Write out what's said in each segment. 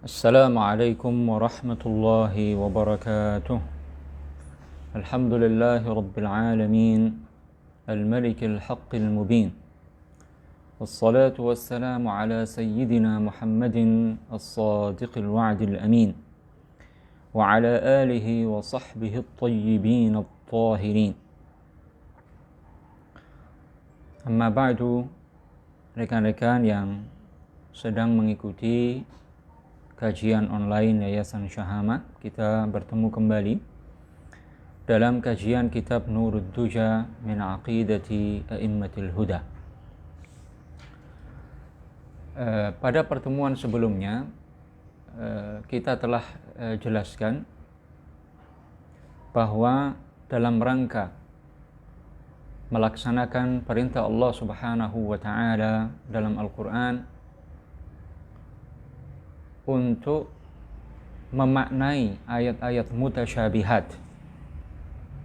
السلام عليكم ورحمة الله وبركاته. الحمد لله رب العالمين الملك الحق المبين، والصلاة والسلام على سيدنا محمد الصادق الوعد الأمين، وعلى آله وصحبه الطيبين الطاهرين. Amma ba'du, rekan-rekan yang sedang mengikuti kajian online Yayasan Syahama, kita bertemu kembali dalam kajian kitab Nurud Duja min Aqidati A'immatil Huda. Pada pertemuan sebelumnya kita telah jelaskan bahwa dalam rangka melaksanakan perintah Allah Subhanahu wa taala dalam Al-Qur'an untuk memaknai ayat-ayat mutasyabihat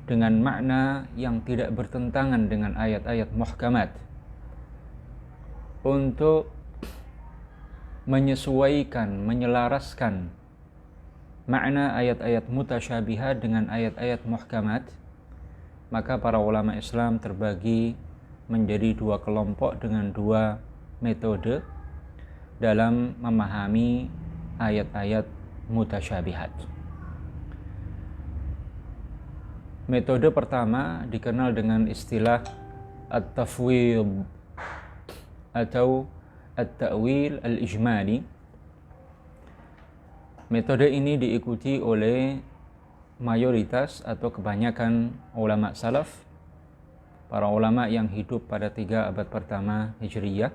dengan makna yang tidak bertentangan dengan ayat-ayat muhkamat, untuk menyesuaikan, menyelaraskan makna ayat-ayat mutasyabihat dengan ayat-ayat muhkamat, maka para ulama Islam terbagi menjadi dua kelompok dengan dua metode dalam memahami ayat-ayat mutasyabihat. Metode pertama dikenal dengan istilah at-tafwid atau at-ta'wil al-ijmali. Metode ini diikuti oleh mayoritas atau kebanyakan ulama salaf, para ulama yang hidup pada 3 abad pertama Hijriyah.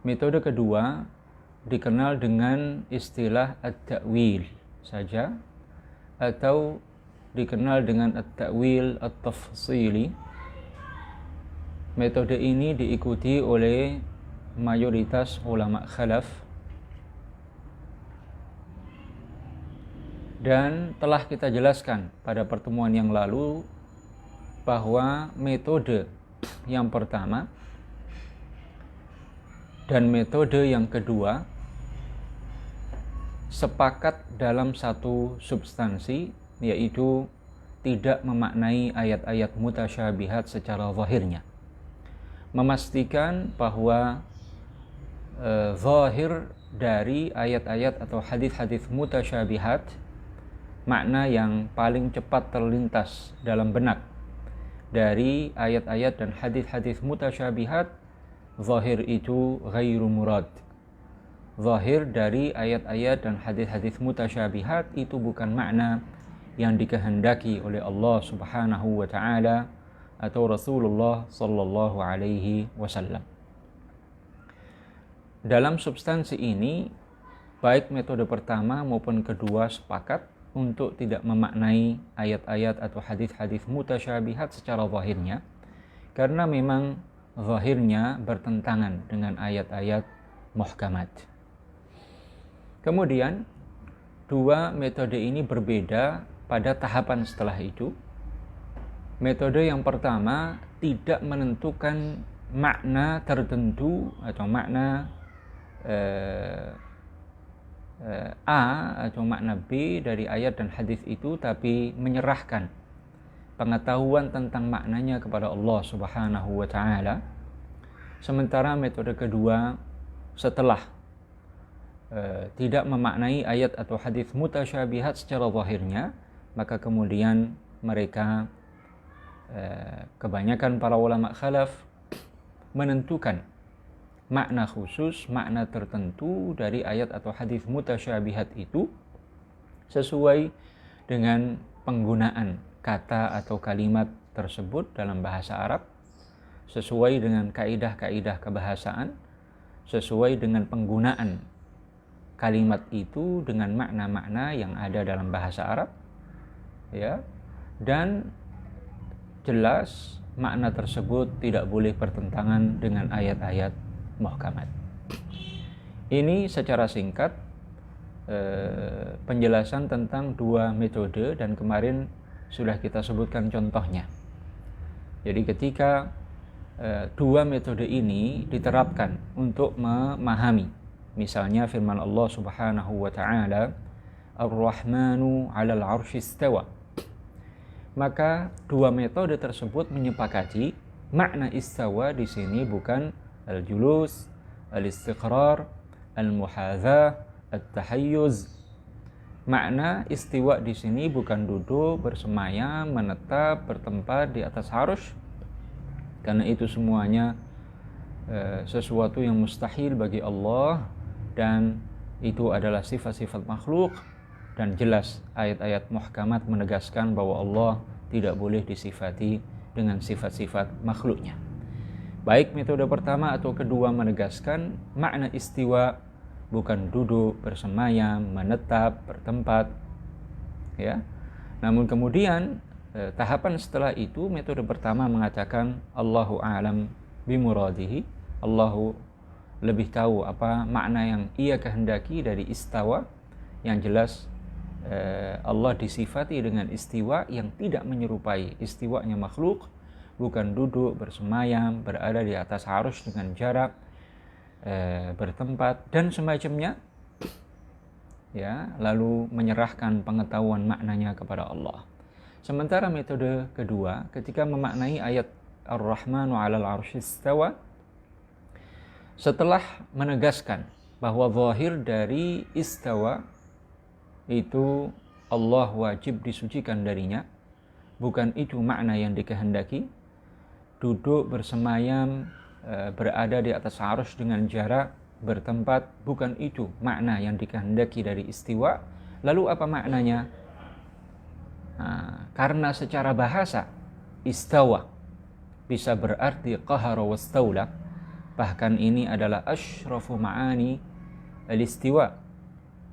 Metode kedua dikenal dengan istilah at-ta'wil saja, atau dikenal dengan at-ta'wil at-tafsili. Metode ini diikuti oleh mayoritas ulama khalaf, dan telah kita jelaskan pada pertemuan yang lalu bahwa metode yang pertama dan metode yang kedua sepakat dalam satu substansi, yaitu tidak memaknai ayat-ayat mutasyabihat secara zahirnya, memastikan bahwa zahir dari ayat-ayat atau hadis-hadis mutasyabihat, makna yang paling cepat terlintas dalam benak dari ayat-ayat dan hadis-hadis mutasyabihat, zahir itu ghairu murad. Zahir dari ayat-ayat dan hadis-hadis mutasyabihat itu bukan makna yang dikehendaki oleh Allah Subhanahu wa taala atau Rasulullah sallallahu alaihi wasallam. Dalam substansi ini, baik metode pertama maupun kedua sepakat untuk tidak memaknai ayat-ayat atau hadis-hadis mutasyabihat secara zahirnya, karena memang zahirnya bertentangan dengan ayat-ayat muhkamat. Kemudian dua metode ini berbeda pada tahapan setelah itu. Metode yang pertama tidak menentukan makna tertentu atau makna A atau makna B dari ayat dan hadis itu, tapi menyerahkan pengetahuan tentang maknanya kepada Allah Subhanahu wa taala. Sementara metode kedua, setelah tidak memaknai ayat atau hadis mutasyabihat secara zahirnya, maka kemudian mereka, kebanyakan para ulama khalaf, menentukan makna khusus, makna tertentu dari ayat atau hadis mutasyabihat itu sesuai dengan penggunaan kata atau kalimat tersebut dalam bahasa Arab, sesuai dengan kaidah-kaidah kebahasaan, sesuai dengan penggunaan kalimat itu dengan makna-makna yang ada dalam bahasa Arab, ya, dan jelas makna tersebut tidak boleh bertentangan dengan ayat-ayat muhkamat. Ini secara singkat penjelasan tentang dua metode, dan kemarin sudah kita sebutkan contohnya. Jadi ketika dua metode ini diterapkan untuk memahami Misalnya firman Allah Subhanahu wa taala, Ar-Rahmanu 'alal 'arsy istawa. Maka dua metode tersebut menyepakati makna istawa di sini bukan al-julus, al-istiqrar, al-muhadzah, at-tahayyuz. Makna istiwa di sini bukan duduk, bersemayam, menetap, bertempat di atas arsy, karena itu semuanya sesuatu yang mustahil bagi Allah, dan itu adalah sifat-sifat makhluk. Dan jelas ayat-ayat muhkamat menegaskan bahwa Allah tidak boleh disifati dengan sifat-sifat makhluknya. Baik metode pertama atau kedua menegaskan makna istiwa bukan duduk, bersemayam, menetap, bertempat, ya. Namun kemudian tahapan setelah itu, metode pertama mengatakan Allahu a'lam bimuradihi, Allahu lebih tahu apa makna yang ia kehendaki dari istawa. Yang jelas Allah disifati dengan istiwa yang tidak menyerupai istiwanya makhluk, bukan duduk, bersemayam, berada di atas arsy dengan jarak, bertempat dan semacamnya, ya, lalu menyerahkan pengetahuan maknanya kepada Allah. Sementara metode kedua, ketika memaknai ayat Ar-Rahmanu 'alal 'arsy istawa, setelah menegaskan bahwa zahir dari istawa itu Allah wajib disucikan darinya, bukan itu makna yang dikehendaki. Duduk, bersemayam, berada di atas arsy dengan jarak, bertempat, bukan itu makna yang dikehendaki dari istiwa. Lalu apa maknanya? Karena secara bahasa istawa bisa berarti qahara wastaula, bahkan ini adalah asyrafu ma'ani al-istiwa,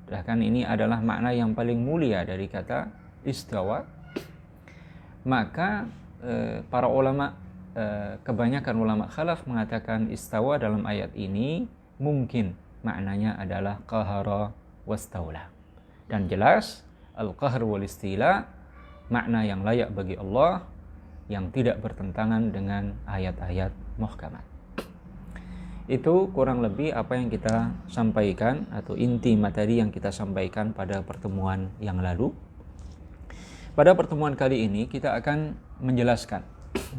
bahkan ini adalah makna yang paling mulia dari kata istawa. Maka para ulama, kebanyakan ulama khalaf mengatakan istawa dalam ayat ini mungkin maknanya adalah qahara wastaula. Dan jelas al-qahr wal istila makna yang layak bagi Allah, yang tidak bertentangan dengan ayat-ayat muhkamat. Itu kurang lebih apa yang kita sampaikan atau inti materi yang kita sampaikan pada pertemuan yang lalu. Pada pertemuan kali ini kita akan menjelaskan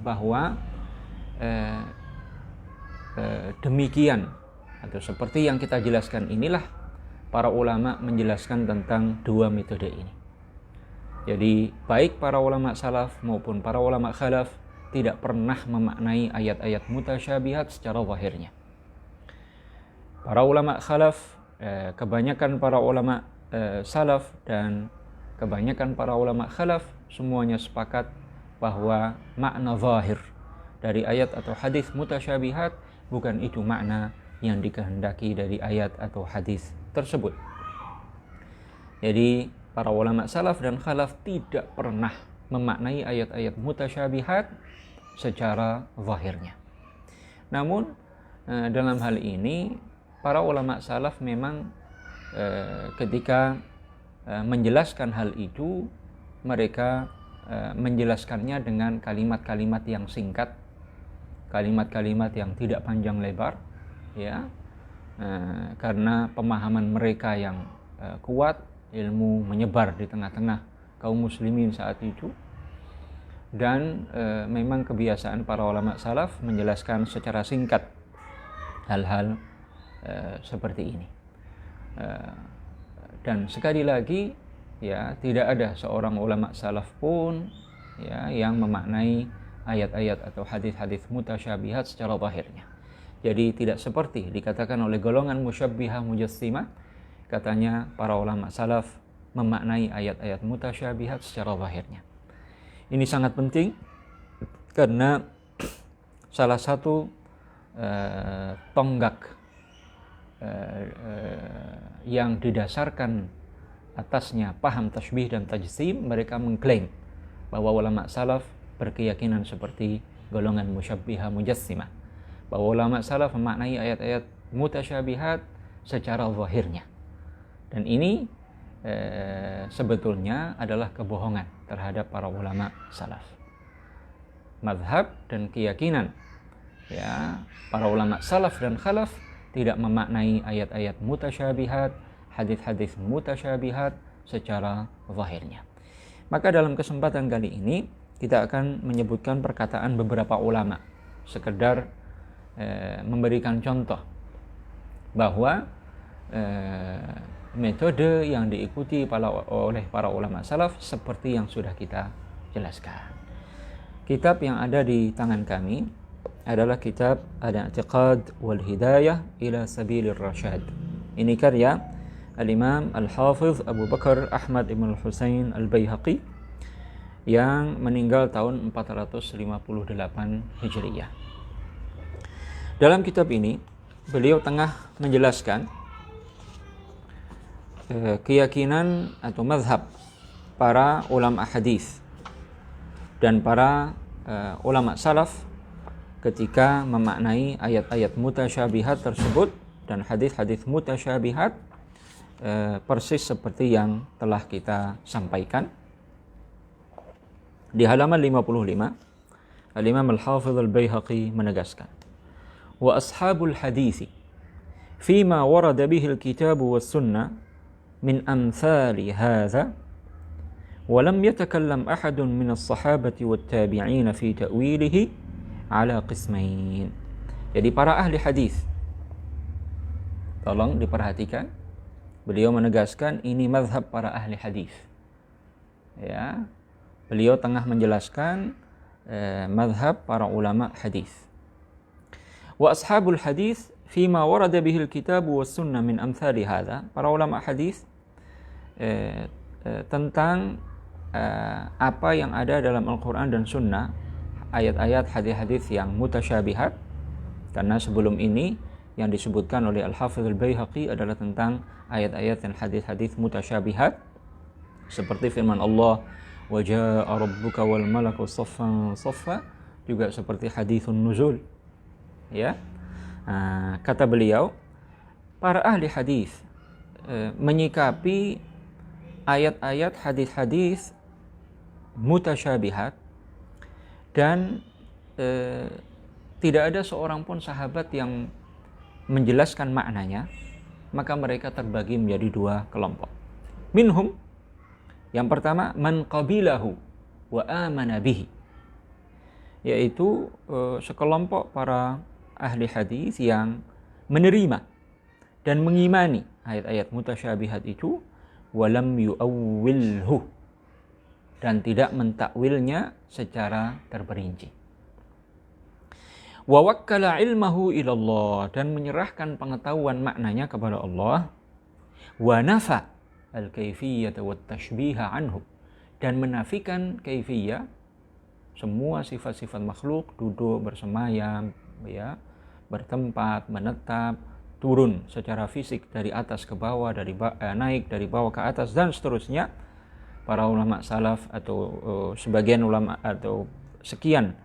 bahwa demikian atau seperti yang kita jelaskan inilah para ulama menjelaskan tentang dua metode ini. Jadi baik para ulama salaf maupun para ulama khalaf tidak pernah memaknai ayat-ayat mutasyabihat secara zahirnya. Para ulama khalaf, kebanyakan para ulama salaf dan kebanyakan para ulama khalaf semuanya sepakat bahwa makna zahir dari ayat atau hadis mutasyabihat bukan itu makna yang dikehendaki dari ayat atau hadis tersebut. Jadi para ulama salaf dan khalaf tidak pernah memaknai ayat-ayat mutasyabihat secara zahirnya. Namun dalam hal ini para ulama salaf memang ketika menjelaskan hal itu, mereka menjelaskannya dengan kalimat-kalimat yang singkat, kalimat-kalimat yang tidak panjang lebar, ya, karena pemahaman mereka yang kuat, ilmu menyebar di tengah-tengah kaum muslimin saat itu, dan memang kebiasaan para ulama salaf menjelaskan secara singkat hal-hal seperti ini. Dan sekali lagi, ya, tidak ada seorang ulama salaf pun, ya, yang memaknai ayat-ayat atau hadis-hadis mutasyabihat secara zahirnya. Jadi tidak seperti dikatakan oleh golongan musyabbihah mujassimah, katanya para ulama salaf memaknai ayat-ayat mutasyabihat secara zahirnya. Ini sangat penting karena salah satu tonggak yang didasarkan atasnya paham tasybih dan tajsim, mereka mengklaim bahwa ulama salaf berkeyakinan seperti golongan musyabbihah mujassimah, bahwa ulama salaf memaknai ayat-ayat mutasyabihat secara zahirnya. Dan ini sebetulnya adalah kebohongan terhadap para ulama salaf. Mazhab dan keyakinan, ya, para ulama salaf dan khalaf tidak memaknai ayat-ayat mutasyabihat, hadis-hadis mutasyabihat secara zahirnya. Maka dalam kesempatan kali ini kita akan menyebutkan perkataan beberapa ulama, sekedar memberikan contoh bahwa metode yang diikuti oleh para ulama salaf seperti yang sudah kita jelaskan. Kitab yang ada di tangan kami adalah kitab Al-I'tiqad wal Hidayah ila Sabilir Rasyad. Ini karya Al-Imam Al-Hafiz Abu Bakar Ahmad Ibn Al-Husain Al-Baihaqi yang meninggal tahun 458 Hijriyah. Dalam kitab ini beliau tengah menjelaskan keyakinan atau mazhab para ulama hadis dan para ulama salaf ketika memaknai ayat-ayat mutasyabihat tersebut dan hadis-hadis mutasyabihat persis seperti yang telah kita sampaikan. Di halaman 55, Al-Imam Al-Hafidh Al-Baihaqi menegaskan, wa ashabul hadisi fima warada bihi al-kitabu was sunnah min amthali hadha wa lam yatakallam ahadun min as-sahabati wat tabi'in fi ta'wilihi ala qismain. Jadi para ahli hadis, tolong diperhatikan, beliau menegaskan ini mazhab para ahli hadis. Ya, beliau tengah menjelaskan mazhab para ulama hadis. Wa ashabul hadis fima warada bihil kitab was sunnah min amthali hadha. Para ulama hadis tentang apa yang ada dalam Al-Quran dan Sunnah, ayat-ayat hadis-hadis yang mutasyabihat. Karena sebelum ini yang disebutkan oleh Al-Hafidh Al-Baihaqi adalah tentang ayat-ayat dan hadis-hadis mutasyabihat, seperti firman Allah, wa jaa rabbuka wal malaku saffan saffa, juga seperti haditsun nuzul. Ya. Kata beliau, para ahli hadis menyikapi ayat-ayat hadis-hadis mutasyabihat dan tidak ada seorang pun sahabat yang menjelaskan maknanya, maka mereka terbagi menjadi dua kelompok. Minhum, yang pertama, man qabilahu wa amana bihi, yaitu sekelompok para ahli hadis yang menerima dan mengimani ayat-ayat mutasyabihat itu, walam yu'awwilhu, dan tidak mentakwilnya secara terperinci. Wa wakkala ilmahu ilallah, dan menyerahkan pengetahuan maknanya kepada Allah. Wa nafa al-kayfiyyah wa tashbiha anhu, dan menafikan kaifiyah, semua sifat-sifat makhluk, duduk, bersemayam, ya, bertempat, menetap, turun secara fisik dari atas ke bawah, naik dari bawah ke atas, dan seterusnya. Para ulama salaf atau sebagian ulama atau sekian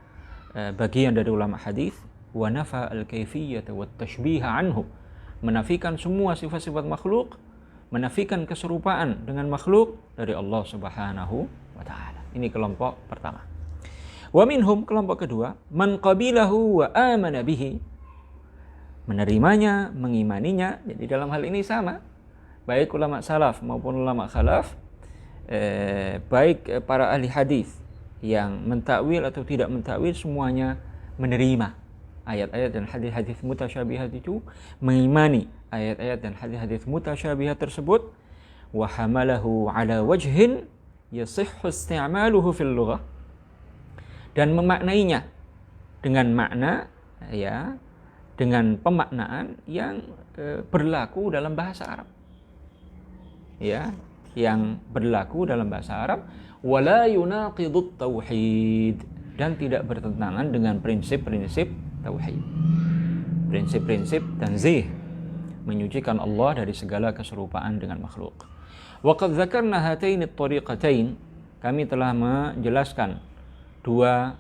bagian dari ulama hadis, wa nafa al-kayfiyyah wa tashbiha anhu, menafikan semua sifat-sifat makhluk, menafikan keserupaan dengan makhluk dari Allah Subhanahu wa taala. Ini kelompok pertama. Wa minhum, kelompok kedua, man qabilahu wa amana bihi, menerimanya, mengimaninya. Jadi dalam hal ini sama, baik ulama salaf maupun ulama khalaf, baik para ahli hadis yang mentakwil atau tidak mentakwil, semuanya menerima ayat-ayat dan hadis-hadis mutasyabihat itu, mengimani ayat-ayat dan hadis-hadis mutasyabihat tersebut, wa hamalahu ala wajhin yasihhu isti'maluhu fil lughah, dan memaknainya dengan makna, ya, dengan pemaknaan yang berlaku dalam bahasa Arab, ya, yang berlaku dalam bahasa Arab, wala yunaqidut tauhid, dan tidak bertentangan dengan prinsip-prinsip tauhid, prinsip-prinsip tanzih, menyucikan Allah dari segala keserupaan dengan makhluk. Wa qad dzakarna hataini at-tariqatain, kami telah menjelaskan dua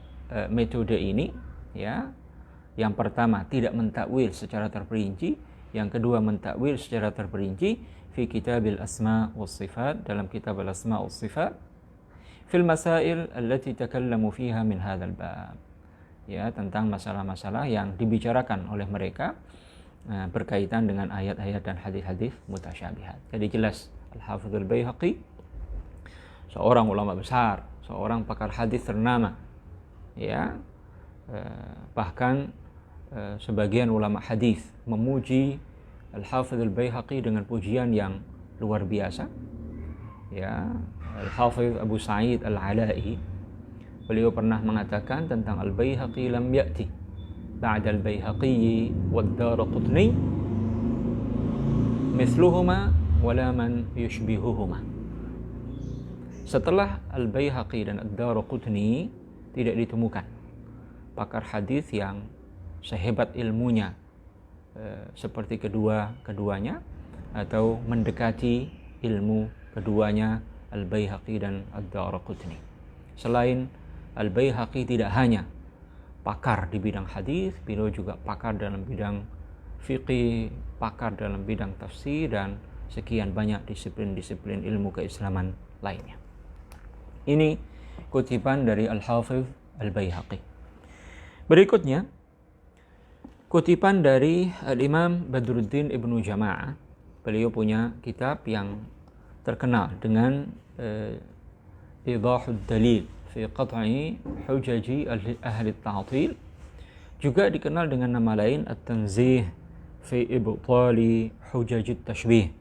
metode ini, ya. Yang pertama tidak mentakwil secara terperinci, yang kedua mentakwil secara terperinci, fi kitabil asma was sifat, dalam kitab al asma was sifat, fil masail allati takallamu fiha min hadzal bab, ya, tentang masalah-masalah yang dibicarakan oleh mereka berkaitan dengan ayat-ayat dan hadis-hadis mutasyabihat. Jadi jelas Al-Hafidz Al-Baihaqi seorang ulama besar, seorang pakar hadis ternama, ya, bahkan sebagian ulama hadis memuji Al-Hafidz Al-Baihaqi dengan pujian yang luar biasa. Ya, Al-Hafidz Abu Sa'id Al-Ala'i, beliau pernah mengatakan tentang Al-Baihaqi, lam ya'ti ba'da Al-Baihaqi wad-Daraqutni mithluhuma wala man yushbihuhuma. Setelah Al-Baihaqi dan Ad-Daraqutni tidak ditemukan pakar hadis yang sehebat ilmunya seperti keduanya atau mendekati ilmu keduanya Al-Baihaqi dan Ad-Daraqutni. Selain Al-Baihaqi tidak hanya pakar di bidang hadis, beliau juga pakar dalam bidang fiqih, pakar dalam bidang tafsir, dan sekian banyak disiplin-disiplin ilmu keislaman lainnya. Ini kutipan dari Al-Hafidz Al-Baihaqi. Berikutnya kutipan dari Al-Imam Badruddin Ibnu Jama'ah. Beliau punya kitab yang terkenal dengan Idahud Dalil fi Qat'i Hujaji Ahli Ta'til. Juga dikenal dengan nama lain At-Tanzih fi Ibtali Hujaji Tashbih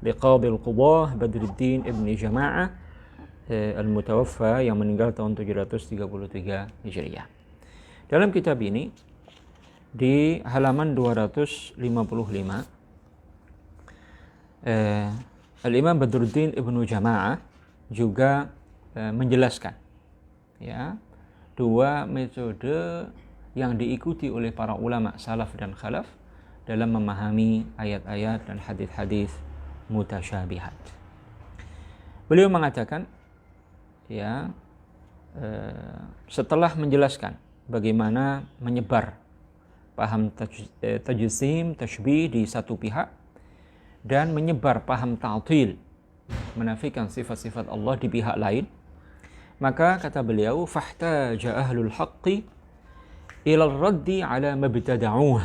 liqadhi al-Qudah Badruddin Ibnu Jama'ah al-Mutawaffa yang meninggal tahun 733 Hijriah. Dalam kitab ini di halaman 255 Al-Imam Badruddin Ibnu Jama'ah juga menjelaskan, ya, dua metode yang diikuti oleh para ulama salaf dan khalaf dalam memahami ayat-ayat dan hadis-hadis mutasyabihat. Beliau mengatakan, ya, setelah menjelaskan bagaimana menyebar paham tajsim, tashbih di satu pihak, dan menyebar paham ta'til, menafikan sifat-sifat Allah di pihak lain, maka kata beliau, fahtaja ahlul haqqi ila raddi ala mabtada'uh.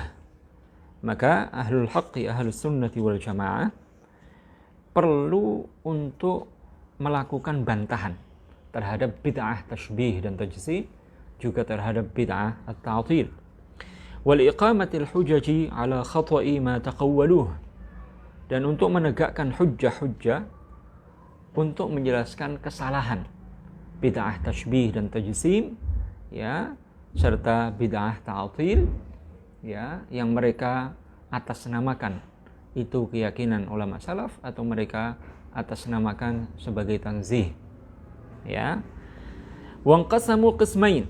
Maka ahlul haqqi, ahlus sunnati wal jamaah perlu untuk melakukan bantahan terhadap bid'ah tashbih dan tajsim, juga terhadap bid'ah at-ta'til, wal iqamatil hujaji ala khata'i ma taqawwaluh, dan untuk menegakkan hujjah-hujjah untuk menjelaskan kesalahan bid'ah tashbih dan tajsim, ya, serta bid'ah ta'til, ya, yang mereka atasnamakan itu keyakinan ulama salaf atau mereka atasnamakan sebagai tanzih, ya. Wanqasamu qismain,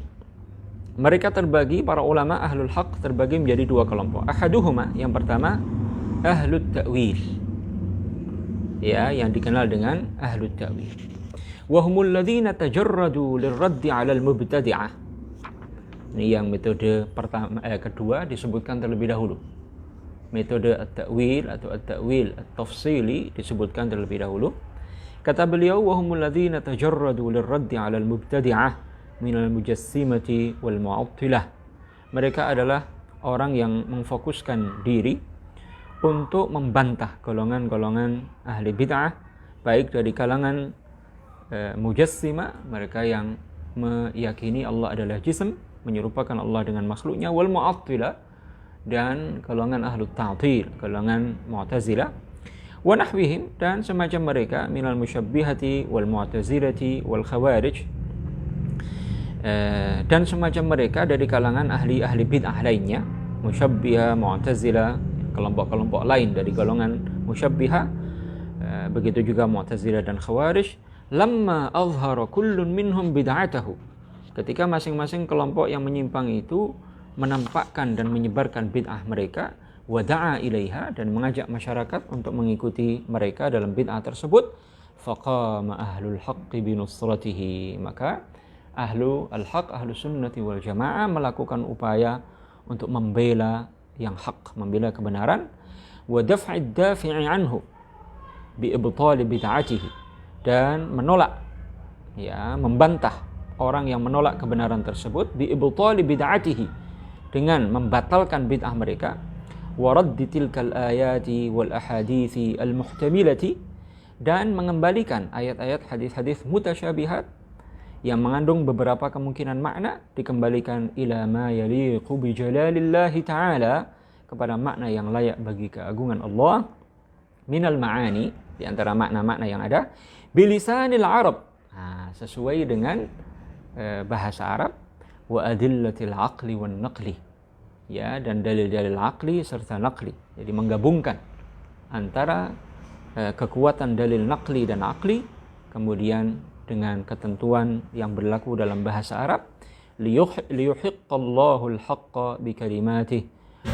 mereka terbagi, para ulama ahlul haq terbagi menjadi dua kelompok. Ahaduhuma, yang pertama, ahlut ta'wil, ya, yang dikenal dengan ahlut ta'wil. Wahumul ladzina tajarradu lirraddi 'alal mubtadi'ah. Ini yang metode pertama, kedua disebutkan terlebih dahulu. Metode at-ta'wil atau at-ta'wil at-tafsili disebutkan terlebih dahulu. Kata beliau, wahumul ladzina tajarradu lirraddi 'alal mubtadi'ah minal mujassimati wal mu'attilah. Mereka adalah orang yang memfokuskan diri untuk membantah golongan-golongan ahli bid'ah, baik dari kalangan mujassima, mereka yang meyakini Allah adalah jism, menyerupakan Allah dengan makhluknya, wal mu'attilah, dan golongan ahlu ta'til, golongan mu'tazilah, wa nahwihim, dan semacam mereka, minal musyabbihati wal mu'tazilati wal khawarij, dan semacam mereka dari kalangan ahli bid'ah lainnya, musyabbihah, mu'tazilah, kelompok-kelompok lain dari golongan musyabbihah, begitu juga mu'tazilah dan khawarij. Lamma azhara kullun minhum bid'atahu, ketika masing-masing kelompok yang menyimpang itu menampakkan dan menyebarkan bid'ah mereka, wada'a ilaiha, dan mengajak masyarakat untuk mengikuti mereka dalam bid'ah tersebut, faqama ahlul haqqi binusratihi, maka ahlu al-haq, ahlu sunnati wal jamaah melakukan upaya untuk membela yang hak, membela kebenaran, wa daf'id dafi'i anhu bi ibtali bid'atihi, dan menolak, ya, membantah orang yang menolak kebenaran tersebut, bi ibtali bid'atihi, dengan membatalkan bid'ah mereka, wa raddi tilkal ayati wal ahadithi al muhtamilati, dan mengembalikan ayat-ayat hadis-hadis mutasyabihat yang mengandung beberapa kemungkinan makna, dikembalikan ila ma yaliqu bi jalalillahi ta'ala, kepada makna yang layak bagi keagungan Allah, minal ma'ani, di antara makna-makna yang ada, bilisanil Arab, sesuai dengan bahasa Arab, wa adillatil aqli wan naqli, ya, dan dalil-dalil aqli serta naqli. Jadi menggabungkan antara kekuatan dalil naqli dan aqli, kemudian dengan ketentuan yang berlaku dalam bahasa Arab, liyuhiqqallahu al-haqqa bi kalimatihi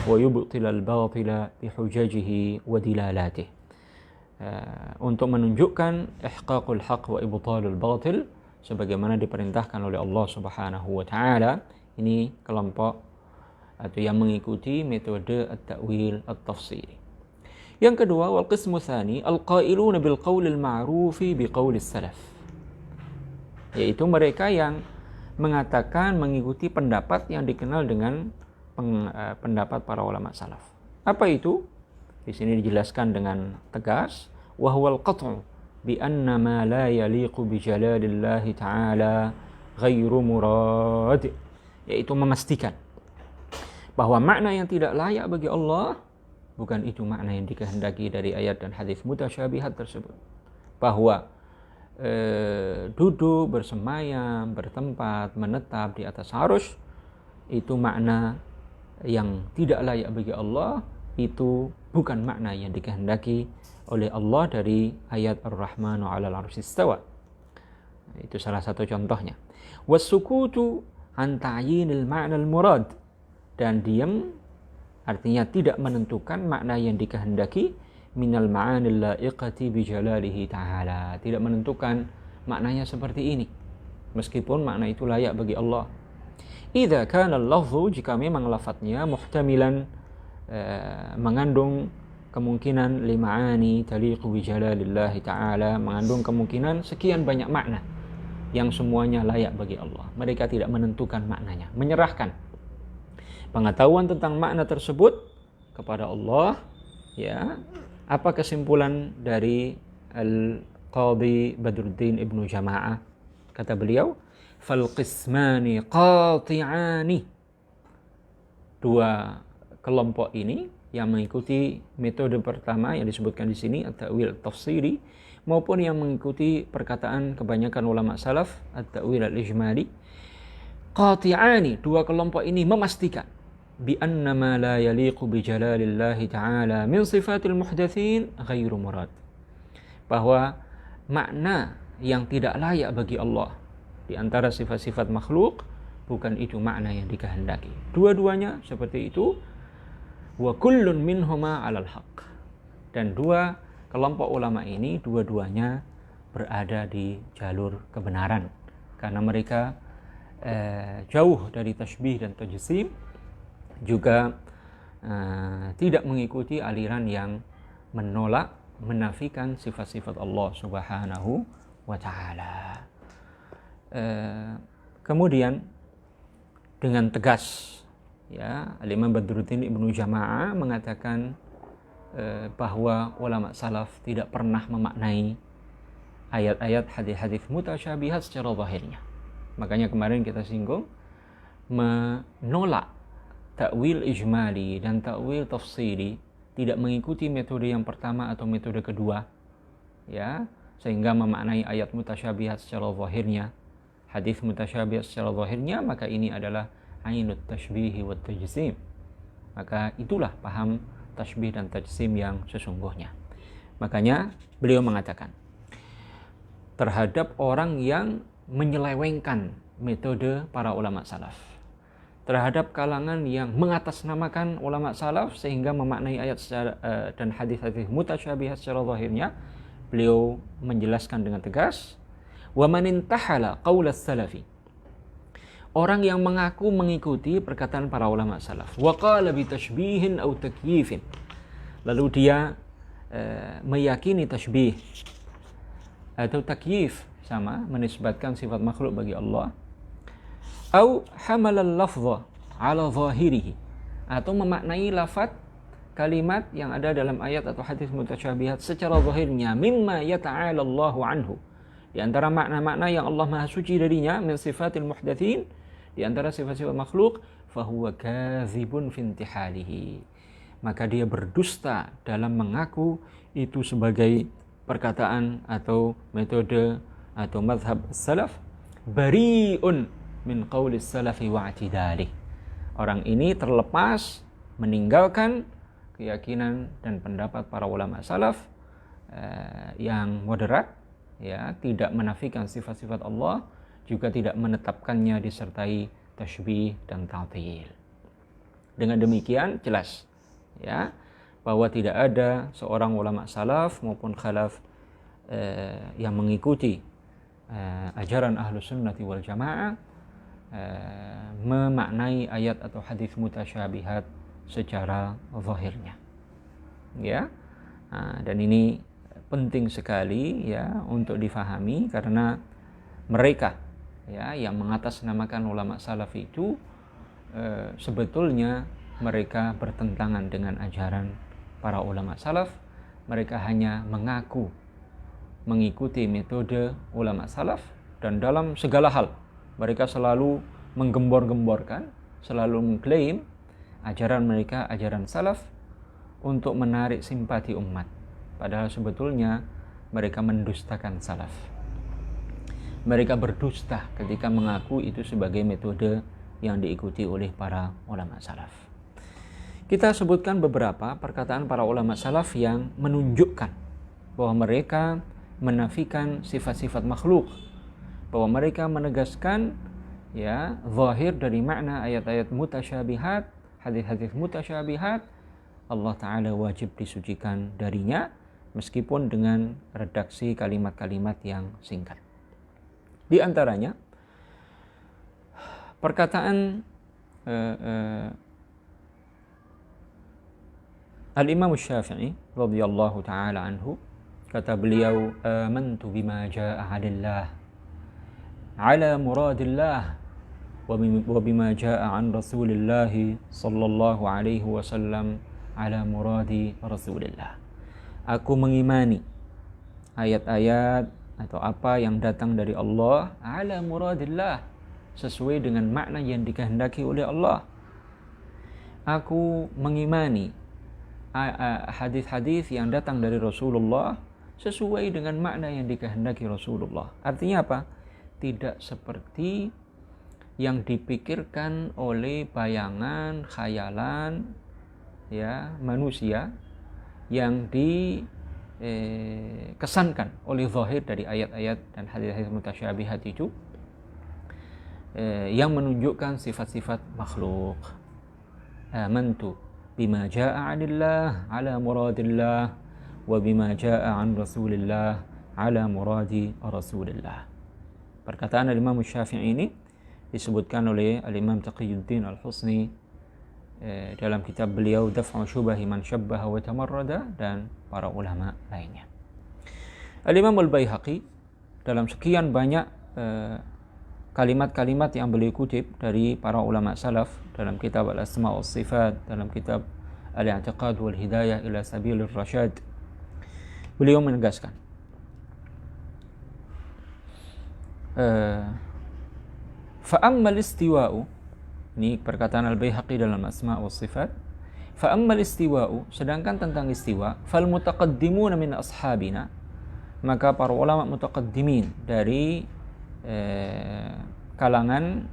wa yubtilal batila bi hujajihi wa dilalatihi, untuk menunjukkan ihqaqul haqq wa ibtalul batil, sebagaimana diperintahkan oleh Allah Subhanahu wa taala. Ini kelompok atau yang mengikuti metode at-ta'wil at-tafsiri. Yang kedua, wal qismu tsani al-qailuna bil qaulil ma'rufi bi qaulis salaf, yaitu mereka yang mengatakan mengikuti pendapat yang dikenal dengan pendapat para ulama salaf. Apa itu? Di sini dijelaskan dengan tegas, wa huwal qat'u bi anna ma la yaliqu bi jalalillahi ta'ala ghairu murad, yaitu memastikan bahwa makna yang tidak layak bagi Allah bukan itu makna yang dikehendaki dari ayat dan hadis mutasyabihat tersebut. Bahwa duduk, bersemayam, bertempat, menetap di atas arusy, itu makna yang tidak layak bagi Allah, itu bukan makna yang dikehendaki oleh Allah dari ayat Ar-Rahmanu 'alal 'arsy istawa. Itu salah satu contohnya. Wasukutu an ta'yinil ma'nal murad, dan diam artinya tidak menentukan makna yang dikehendaki, minal ma'anil la'iqati bi jalalihi ta'ala, tidak menentukan maknanya seperti ini meskipun makna itu layak bagi Allah. Idza kana al-lafzu, jika memang lafadznya muhtamilan, mengandung kemungkinan lima'ani taliqu bi jalalillahi ta'ala, mengandung kemungkinan sekian banyak makna yang semuanya layak bagi Allah. Mereka tidak menentukan maknanya, menyerahkan pengetahuan tentang makna tersebut kepada Allah. Ya, apa kesimpulan dari Al-Qadhi Badruddin Ibnu Jama'ah? Kata beliau, fal qismani qati'ani, dua kelompok ini yang mengikuti metode pertama yang disebutkan di sini, at-ta'wil at-tafsiri, maupun yang mengikuti perkataan kebanyakan ulama salaf, at-ta'wil al-ijmali, qati'ani, dua kelompok ini memastikan bi anna ma la yaliqu bi jalalillahi ta'ala min sifatil muhdatsin ghairu murad, bahwa makna yang tidak layak bagi Allah di antara sifat-sifat makhluk bukan itu makna yang dikehendaki. Dua-duanya seperti itu. Wa kullun minhuma 'alal haqq, dan dua kelompok ulama ini dua-duanya berada di jalur kebenaran, karena mereka jauh dari tasybih dan tajsim, juga tidak mengikuti aliran yang menolak, menafikan sifat-sifat Allah Subhanahu wa ta'ala. Kemudian dengan tegas, ya, Al-Imam Badruddin Ibnu Jama'ah mengatakan bahwa ulama salaf tidak pernah memaknai ayat-ayat hadis-hadis mutasyabihat secara zahirnya. Makanya kemarin kita singgung, menolak ta'wil ijmali dan ta'wil tafsiri, tidak mengikuti metode yang pertama atau metode kedua, ya, sehingga memaknai ayat mutasyabihat secara zahirnya, hadis mutasyabihat secara zahirnya, maka ini adalah ainut tashbihi wa tajsim. Maka itulah paham tashbih dan tajsim yang sesungguhnya. Makanya beliau mengatakan terhadap orang yang menyelewengkan metode para ulama salaf, terhadap kalangan yang mengatasnamakan ulama salaf sehingga memaknai ayat dan hadis-hadis mutasyabihat secara zahirnya, beliau menjelaskan dengan tegas, wa man intahala qaulas salafi, orang yang mengaku mengikuti perkataan para ulama salaf, wa qala bi tashbihin aw takyifin, lalu dia meyakini tashbih atau takyif, sama menisbatkan sifat makhluk bagi Allah, au hamala al-lafdha ala zahirihi, atau memaknai lafaz kalimat yang ada dalam ayat atau hadis mutasyabihat secara zahirnya mimma yata'ala Allahu anhu, di antara makna-makna yang Allah Maha Suci darinya, min sifatil muhdatsin, di antara sifat-sifat makhluk, fahuwa kadzibun fi intihalihi, maka dia berdusta dalam mengaku itu sebagai perkataan atau metode atau mazhab salaf, bari'un min qaulis salafi wa i'tidalih. Orang ini terlepas, meninggalkan keyakinan dan pendapat para ulama salaf yang moderat, ya, tidak menafikan sifat-sifat Allah, juga tidak menetapkannya disertai tasybih dan ta'til. Dengan demikian jelas, ya, bahwa tidak ada seorang ulama salaf maupun khalaf yang mengikuti ajaran Ahlus Sunnati wal Jamaah memaknai ayat atau hadis mutasyabihat secara zahirnya, ya. Dan ini penting sekali, ya, untuk difahami, karena mereka, ya, yang mengatasnamakan ulama salaf itu sebetulnya mereka bertentangan dengan ajaran para ulama salaf. Mereka hanya mengaku mengikuti metode ulama salaf, dan dalam segala hal mereka selalu menggembor-gemborkan, selalu mengklaim ajaran mereka ajaran salaf untuk menarik simpati umat, padahal sebetulnya mereka mendustakan salaf. Mereka berdusta ketika mengaku itu sebagai metode yang diikuti oleh para ulama salaf. Kita sebutkan beberapa perkataan para ulama salaf yang menunjukkan bahwa mereka menafikan sifat-sifat makhluk, bahwa mereka menegaskan, ya, zahir dari makna ayat-ayat mutasyabihat, hadis-hadis mutasyabihat, Allah Ta'ala wajib disucikan darinya, meskipun dengan redaksi kalimat-kalimat yang singkat. Di antaranya perkataan Al-Imam Syafi'i radhiyallahu ta'ala anhu, kata beliau, amantu bima jaa'a 'anillah ala muradillah wa bima jaa'a 'an Rasulillah sallallahu alaihi wasallam ala muradi Rasulillah. Aku mengimani ayat-ayat atau apa yang datang dari Allah ala muradillah, sesuai dengan makna yang dikehendaki oleh Allah. Aku mengimani hadis-hadis yang datang dari Rasulullah sesuai dengan makna yang dikehendaki Rasulullah. Artinya apa? Tidak seperti yang dipikirkan oleh bayangan, khayalan, ya, manusia, yang dikesankan oleh zahir dari ayat-ayat dan hadis-hadis mutasyabihat itu, yang menunjukkan sifat-sifat makhluk. Amantu bima jaa'a 'anillah ala muradillah wa bima jaa'a 'an Rasulillah ala muradi Rasulillah. Perkataan Imam Syafi'i ini disebutkan oleh Al-Imam Taqiyuddin Al-Husni dalam kitab beliau Daf'u Syubahi Man Syabbaha wa Tamarrada, dan para ulama lainnya. Al-Imam Al-Baihaqi dalam sekian banyak kalimat-kalimat yang beliau kutip dari para ulama salaf dalam kitab Al-Asma' was Sifat, dalam kitab Al-I'tiqad wal Hidayah ila Sabilir Rasyad, beliau menegaskan fa'ammal istiwa'u, ini perkataan Al-Baihaqi dalam Asma' was Sifat, fa'ammal istiwa'u, sedangkan tentang istiwa, fal mutaqaddimuna min ashabina, maka para ulama mutaqaddimin dari kalangan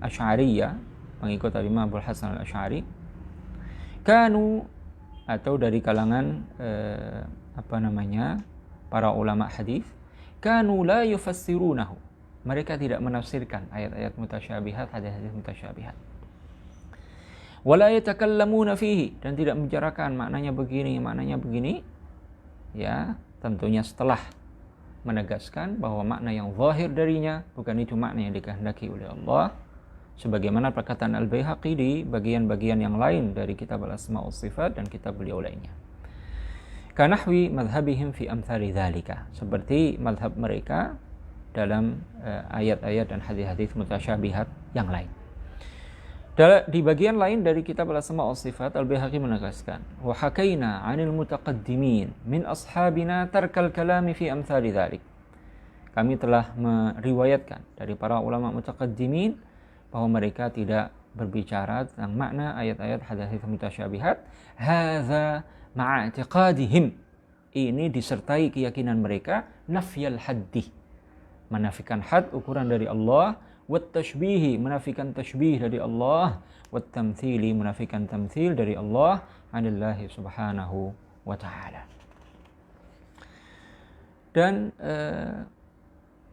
Asy'ariyah, pengikut Imam Abu Hasan Al-Asy'ari, kanu, atau dari kalangan para ulama hadis, kanu la yufassirunahu, mereka tidak menafsirkan ayat-ayat mutasyabihat, hadis-hadis mutasyabihat, wala yatakallamuna fihi, dan tidak membicarakan maknanya begini, maknanya begini, ya, tentunya setelah menegaskan bahwa makna yang zahir darinya bukan itu makna yang dikehendaki oleh Allah, sebagaimana perkataan Al-Baihaqi di bagian-bagian yang lain dari kitab Al-Asma' was Sifat dan kitab beliau lainnya. Kanahwi madhabihim fi amthali dzalika, seperti madhab mereka dalam ayat-ayat dan hadis-hadis mutasyabihat yang lain. Di bagian lain dari kitab Al-Asma' wa Sifat, Al-Baihaqi menegaskan, "Wa hakaina 'anil mutaqaddimin min ashabina tarkal kalami fi amsali dzalik." Kami telah meriwayatkan dari para ulama mutaqaddimin bahwa mereka tidak berbicara tentang makna ayat-ayat hadits mutasyabihat. Hadza ma'a i'tiqadihim. Ini disertai keyakinan mereka nafyal haddi, menafikan had, ukuran dari Allah, wat tashbihi, menafikan tashbih dari Allah, wat tamthili, menafikan tamthil dari Allah, anillahi subhanahu wa ta'ala. Dan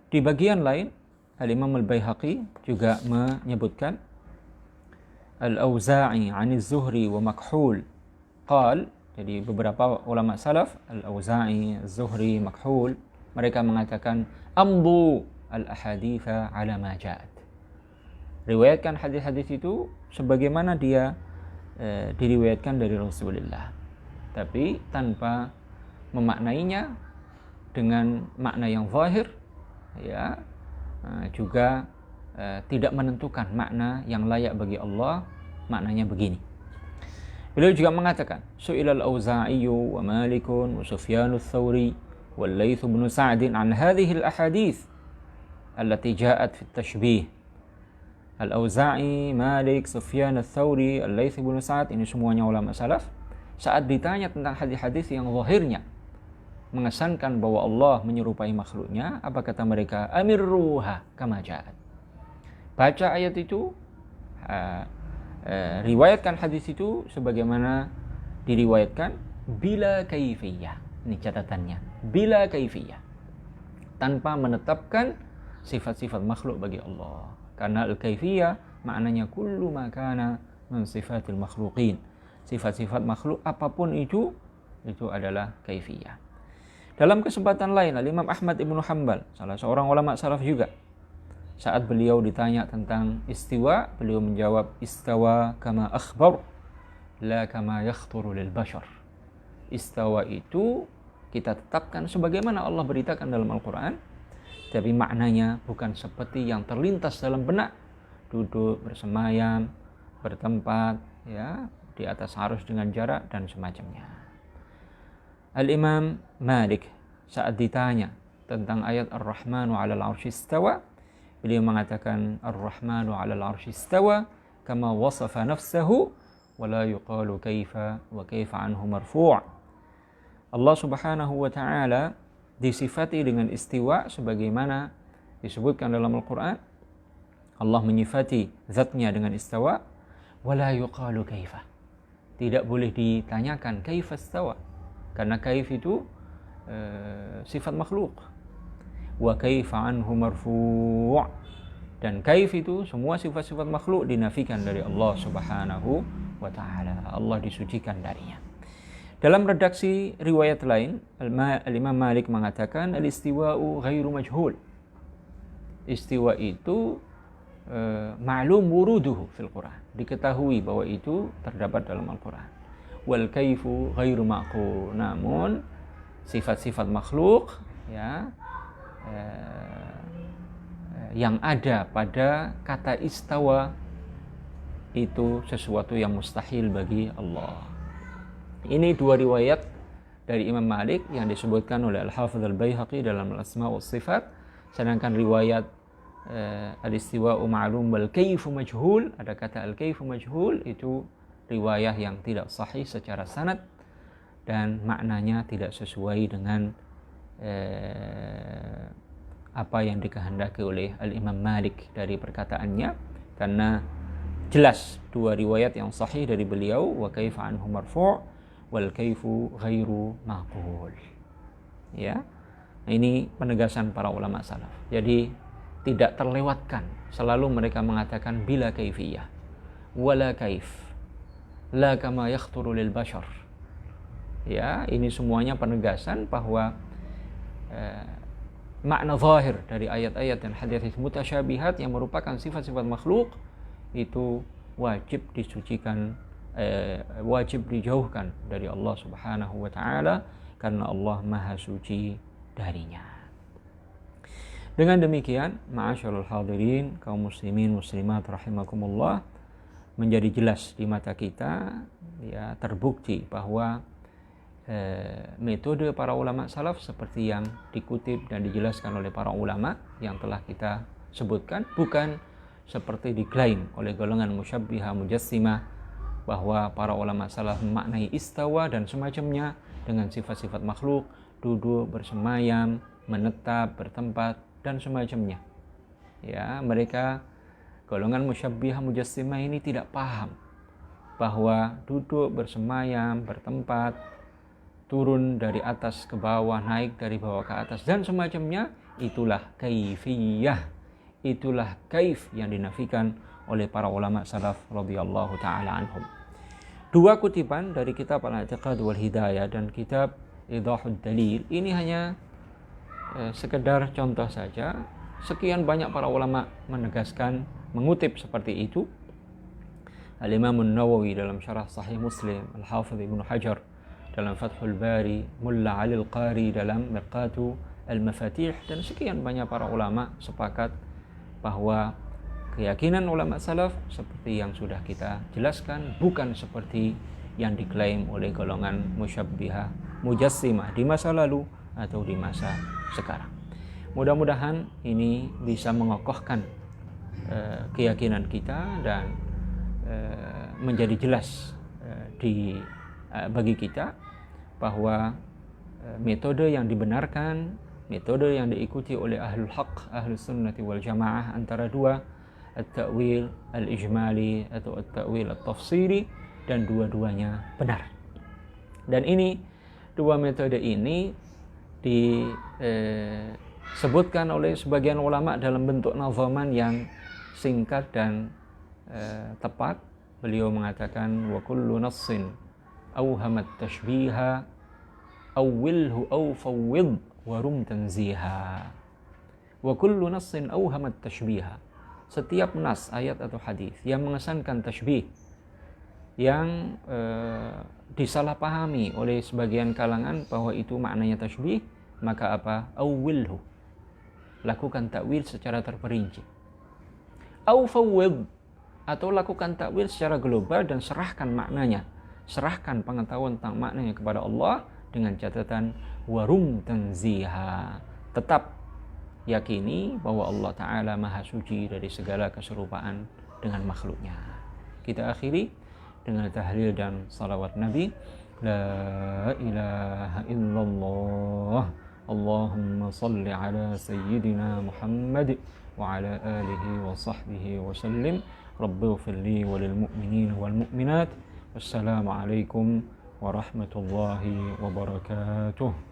di bagian lain, Al-Imam Al-Baihaqi juga menyebutkan Al-Auza'i 'an Az-Zuhri wa Makhul qal, jadi beberapa ulama salaf, Al-Auza'i, Az-Zuhri, Makhul, mereka mengatakan amdu al-ahaditha ala ma ja'at. Riwayatkan hadis-hadis itu sebagaimana dia diriwayatkan dari Rasulullah, tapi tanpa memaknainya dengan makna yang zahir, ya, juga tidak menentukan makna yang layak bagi Allah. Maknanya begini. Beliau juga mengatakan, Su'ilal Auza'i wa Malikun wa Sufyanus Thawri wal Laits bin Sa'd an hadhihi al-ahadits allati ja'at fi at-tashbih. Al-Auza'i, Malik, Sufyan Ats-Tsauri, Al-Laits bin Sa'd, ini semuanya ulama salaf, saat ditanya tentang hadis-hadis yang zahirnya mengesankan bahwa Allah menyerupai makhluknya, apa kata mereka? Amirruha kama ja'at. Baca ayat itu, riwayatkan hadis itu sebagaimana diriwayatkan, bila kaifiyah. Ini catatannya, bila kaifiyah, tanpa menetapkan sifat-sifat makhluk bagi Allah. Karena al-kaifiyah maknanya kullu ma kana min sifatil makhluqin. Sifat-sifat makhluk apapun itu adalah kaifiyah. Dalam kesempatan lain, Al-Imam Ahmad Ibn Hanbal, salah seorang ulama salaf juga, saat beliau ditanya tentang istiwa, beliau menjawab, istawa kama akhbar, la kama yakhturu lil bashar. Istawa itu kita tetapkan sebagaimana Allah beritakan dalam Al-Quran, tapi maknanya bukan seperti yang terlintas dalam benak, duduk, bersemayam, bertempat, ya, di atas arus dengan jarak dan semacamnya. Al-Imam Malik saat ditanya tentang ayat Ar-Rahmanu 'alal 'arsy istawa, beliau mengatakan Ar-Rahmanu 'alal 'arsy istawa kama wasafa nafsahu wa la yuqalu kaifa wa kaifa anhu marfu'. Allah Subhanahu wa ta'ala disifati dengan istiwa sebagaimana disebutkan dalam Al-Quran. Allah menyifati zatnya dengan istawa, wala yuqalu kaifa, tidak boleh ditanyakan kaifa istawa, karena kaif itu sifat makhluk. Wa kaifa anhu marfu', dan kaif itu semua sifat-sifat makhluk dinafikan dari Allah Subhanahu wa ta'ala. Allah disucikan darinya. Dalam redaksi riwayat lain, Al-Imam Malik mengatakan al-istiwa'u ghairu majhul. Istiwa itu ma'lum wuruduhu fil Quran, diketahui bahwa itu terdapat dalam Al-Quran. Wal kaifu ghairu ma'qul, namun sifat-sifat makhluk, ya, yang ada pada kata istawa itu sesuatu yang mustahil bagi Allah. Ini dua riwayat dari Imam Malik yang disebutkan oleh Al-Hafidz Al-Baihaqi dalam Al-Asma' wa Sifat. Sedangkan riwayat al-istiwa'u ma'lum wal kaifu majhul, ada kata al-kaifu majhul, itu riwayah yang tidak sahih secara sanad dan maknanya tidak sesuai dengan apa yang dikehendaki oleh Al-Imam Malik dari perkataannya, karena jelas dua riwayat yang sahih dari beliau, wa kaifa anhu marfu' wal kaifu ghairu maqul. Ya. Nah, ini penegasan para ulama salaf. Jadi tidak terlewatkan, selalu mereka mengatakan bila kaifiyah, wala kaif, la kama yakhturu lil bashar. Ya, ini semuanya penegasan bahwa makna zahir dari ayat-ayat dan hadits mutasyabihat yang merupakan sifat-sifat makhluk itu wajib disucikan, wajib dijauhkan dari Allah Subhanahu wa ta'ala, karena Allah maha suci darinya. Dengan demikian, ma'asyarul hadirin, kaum muslimin muslimat rahimakumullah, menjadi jelas di mata kita, ya terbukti bahwa metode para ulama salaf seperti yang dikutip dan dijelaskan oleh para ulama yang telah kita sebutkan, bukan seperti diklaim oleh golongan musyabbiha mujassimah bahwa para ulama salaf memaknai istawa dan semacamnya dengan sifat-sifat makhluk, duduk, bersemayam, menetap, bertempat dan semacamnya. Ya, mereka golongan musyabbiha mujassimah ini tidak paham bahwa duduk, bersemayam, bertempat, turun dari atas ke bawah, naik dari bawah ke atas dan semacamnya, itulah kaifiyah, itulah kaif yang dinafikan oleh para ulama salaf radhiyallahu taala anhum. Dua kutipan dari kitab Al-I'tiqad wal Hidayah dan kitab Idahud Dalil ini hanya sekedar contoh saja. Sekian banyak para ulama menegaskan, mengutip seperti itu. Al-Imam An-Nawawi dalam syarah Sahih Muslim, Al-Hafidh Ibnu Hajar dalam Fathul Bari, Mulla Ali Al-Qari dalam Mirqatu Al-Mafatih, dan sekian banyak para ulama sepakat bahwa keyakinan ulama salaf seperti yang sudah kita jelaskan, bukan seperti yang diklaim oleh golongan musyabbihah mujassimah di masa lalu atau di masa sekarang. Mudah-mudahan ini bisa mengokohkan keyakinan kita dan menjadi jelas bagi kita bahwa metode yang dibenarkan, metode yang diikuti oleh ahlul haq, ahlus sunnati wal jamaah antara dua, at-ta'wil al-ijmali atau at-ta'wil at-tafsiri, dan dua-duanya benar. Dan ini, dua metode ini disebutkan oleh sebagian ulama dalam bentuk nazaman yang singkat dan tepat. Beliau mengatakan, wa kullu nassin awhamat tashbiha awwilhu aw fawwid wa rum tanziha. Wa kullu nassin awhamat tashbiha. Setiap nas, ayat atau hadis yang mengesankan tashbih, yang disalahpahami oleh sebagian kalangan bahwa itu maknanya tashbih, maka apa? Awwilhu, lakukan takwil secara terperinci. Aw fawwid, atau lakukan takwil secara global dan serahkan maknanya, serahkan pengetahuan tentang maknanya kepada Allah dengan catatan warum tanziha, tetap yakini bahwa Allah Ta'ala maha suci dari segala keserupaan dengan makhluknya. Kita akhiri dengan tahlil dan salawat Nabi. La ilaha illallah, Allahumma salli ala sayyidina Muhammad wa ala alihi wa sahbihi wa sallim. Rabbighfir li wa lil mu'minin wal mu'minat. Wassalamu alaikum warahmatullahi wabarakatuh.